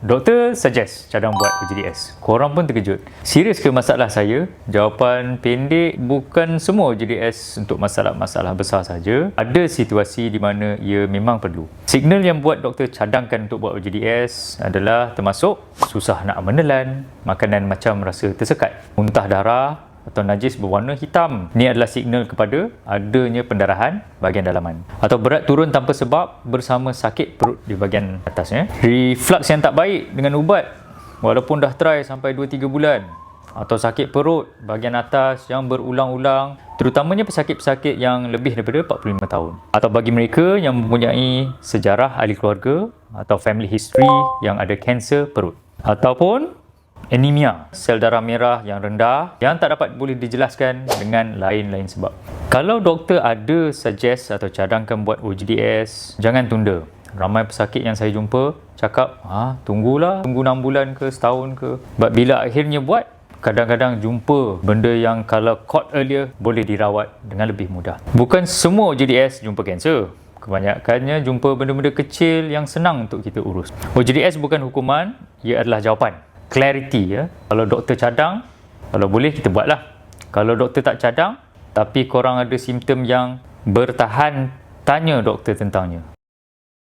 Doktor suggest cadang buat OJDS. Korang pun terkejut. Serius ke masalah saya? Jawapan pendek, bukan semua OJDS untuk masalah-masalah besar saja. Ada situasi di mana ia memang perlu. Signal yang buat doktor cadangkan untuk buat OJDS adalah termasuk susah nak menelan, makanan macam rasa tersekat, muntah darah atau najis berwarna hitam. Ini adalah signal kepada adanya pendarahan bahagian dalaman. Atau berat turun tanpa sebab bersama sakit perut di bahagian atasnya. Reflux yang tak baik dengan ubat walaupun dah try sampai 2-3 bulan. Atau sakit perut bahagian atas yang berulang-ulang, terutamanya pesakit-pesakit yang lebih daripada 45 tahun. Atau bagi mereka yang mempunyai sejarah ahli keluarga atau family history yang ada kanser perut. Ataupun anemia, sel darah merah yang rendah yang tak dapat boleh dijelaskan dengan lain-lain sebab. Kalau doktor ada suggest atau cadangkan buat OJDS, jangan tunda. Ramai pesakit yang saya jumpa cakap, tunggu 6 bulan ke, setahun ke. Sebab bila akhirnya buat, kadang-kadang jumpa benda yang kalau caught earlier boleh dirawat dengan lebih mudah. Bukan semua OJDS jumpa kanser. Kebanyakannya jumpa benda-benda kecil yang senang untuk kita urus. OJDS bukan hukuman, ia adalah jawapan. Clarity ya. Kalau doktor cadang, kalau boleh kita buatlah. Kalau doktor tak cadang tapi korang ada simptom yang bertahan, tanya doktor tentangnya.